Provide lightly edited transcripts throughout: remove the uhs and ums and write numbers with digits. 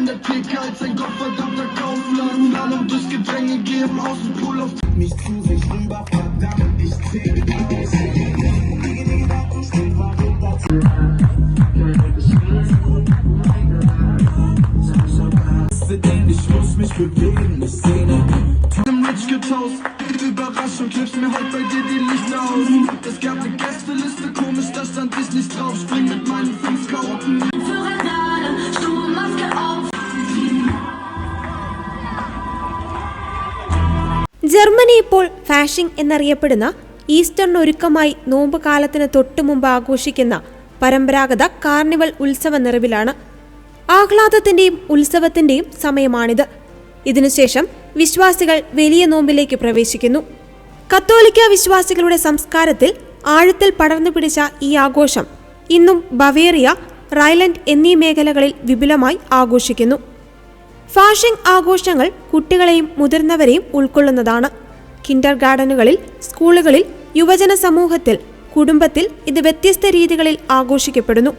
an der Theke als ein gottverdammter Kaufland. Plan und das Gedränge geben Außenpool auf mich zu sich rüber, verdammt, ich zähl aus. Ich muss mich bewegen, eine Szene im Rich Kids Haus. Überraschung, klebst mir heute bei dir die Lichter aus. Es gab eine Gästeliste, komisch, da stand ich nicht drauf. Spring mit meinen 5 Karotten. Germany ഇപ്പോൾ ഫാഷിംഗ് എന്നറിയപ്പെടുന്ന ഈസ്റ്ററിന് ഒരുക്കമായി നോമ്പ് കാലത്തിന് തൊട്ടു മുമ്പ് ആഘോഷിക്കുന്ന പരമ്പരാഗത carnival ഉത്സവ നിറവിലാണ്. ആഹ്ലാദത്തിന്റെയും ഉത്സവത്തിന്റെയും സമയമാണിത്. ഇതിനുശേഷം വിശ്വാസികൾ വലിയ നോമ്പിലേക്ക് പ്രവേശിക്കുന്നു. കത്തോലിക്ക വിശ്വാസികളുടെ സംസ്കാരത്തിൽ ആഴത്തിൽ പടർന്നു പിടിച്ച ഈ ആഘോഷം ഇന്നും ബവേറിയ, റൈൻലാൻഡ് എന്നീ മേഖലകളിൽ വിപുലമായി ആഘോഷിക്കുന്നു. ഫാഷിംഗ് ആഘോഷങ്ങൾ കുട്ടികളെയും മുതിർന്നവരെയും ഉൾക്കൊള്ളുന്നതാണ്. കിൻഡർ ഗാർഡനുകളിൽ, സ്കൂളുകളിൽ, യുവജന സമൂഹത്തിൽ, കുടുംബത്തിൽ ഇത് വ്യത്യസ്ത രീതികളിൽ ആഘോഷിക്കപ്പെടുന്നു.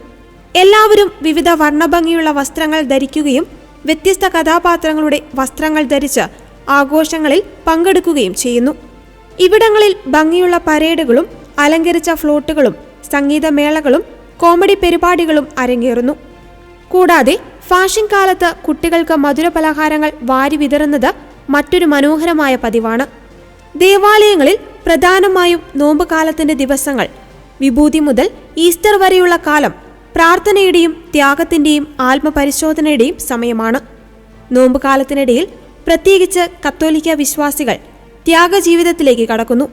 എല്ലാവരും വിവിധ വർണ്ണഭംഗിയുള്ള വസ്ത്രങ്ങൾ ധരിക്കുകയും വ്യത്യസ്ത കഥാപാത്രങ്ങളുടെ വസ്ത്രങ്ങൾ ധരിച്ച് ആഘോഷങ്ങളിൽ പങ്കെടുക്കുകയും ചെയ്യുന്നു. ഇവിടങ്ങളിൽ ഭംഗിയുള്ള പരേഡുകളും അലങ്കരിച്ച ഫ്ലോട്ടുകളും സംഗീതമേളകളും കോമഡി പരിപാടികളും അരങ്ങേറുന്നു. കൂടാതെ ഫാഷൻ കാലത്ത് കുട്ടികൾക്ക് മധുരപലഹാരങ്ങൾ വാരി വിതറുന്നത് മറ്റൊരു മനോഹരമായ പതിവാണ്. ദേവാലയങ്ങളിൽ പ്രധാനമായും നോമ്പ് കാലത്തിന്റെ ദിവസങ്ങൾ വിഭൂതി മുതൽ ഈസ്റ്റർ വരെയുള്ള കാലം പ്രാർത്ഥനയുടെയും ത്യാഗത്തിന്റെയും ആത്മപരിശോധനയുടെയും സമയമാണ്. നോമ്പ് കാലത്തിനിടയിൽ പ്രത്യേകിച്ച് കത്തോലിക്ക വിശ്വാസികൾ ത്യാഗജീവിതത്തിലേക്ക് കടക്കുന്നു.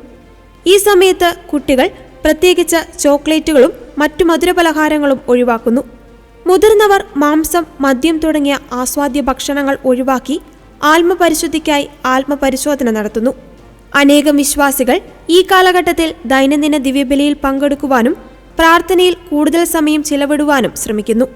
ഈ സമയത്ത് കുട്ടികൾ പ്രത്യേകിച്ച് ചോക്ലേറ്റുകളും മറ്റു മധുരപലഹാരങ്ങളും ഒഴിവാക്കുന്നു. മുതിർന്നവർ മാംസം, മദ്യം തുടങ്ങിയ ആസ്വാദ്യ ഭക്ഷണങ്ങൾ ഒഴിവാക്കി ആത്മപരിശുദ്ധിക്കായി ആത്മപരിശോധന നടത്തുന്നു. അനേകം വിശ്വാസികൾ ഈ കാലഘട്ടത്തിൽ ദൈനംദിന ദിവ്യബലിയിൽ പങ്കെടുക്കുവാനും പ്രാർത്ഥനയിൽ കൂടുതൽ സമയം ചിലവിടുവാനും ശ്രമിക്കുന്നു.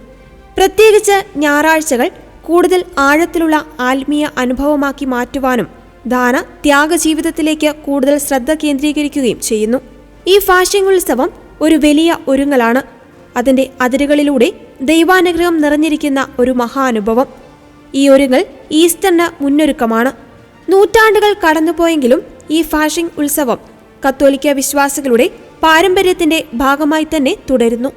പ്രത്യേകിച്ച് ഞായറാഴ്ചകൾ കൂടുതൽ ആഴത്തിലുള്ള ആത്മീയ അനുഭവമാക്കി മാറ്റുവാനും ദാന ത്യാഗ ജീവിതത്തിലേക്ക് കൂടുതൽ ശ്രദ്ധ കേന്ദ്രീകരിക്കുകയും ചെയ്യുന്നു. ഈ ഫാഷിംഗ് ഉത്സവം ഒരു വലിയ ഒരുങ്ങലാണ്. അതിന്റെ അതിരുകളിലൂടെ ദൈവാനുഗ്രഹം നിറഞ്ഞിരിക്കുന്ന ഒരു മഹാനുഭവം. ഈ ഒരുങ്ങൽ ഈസ്റ്ററിന് മുന്നൊരുക്കമാണ്. നൂറ്റാണ്ടുകൾ കടന്നുപോയെങ്കിലും ഈ ഫാഷിംഗ് ഉത്സവം കത്തോലിക്ക വിശ്വാസികളുടെ പാരമ്പര്യത്തിന്റെ ഭാഗമായി തന്നെ തുടരുന്നു.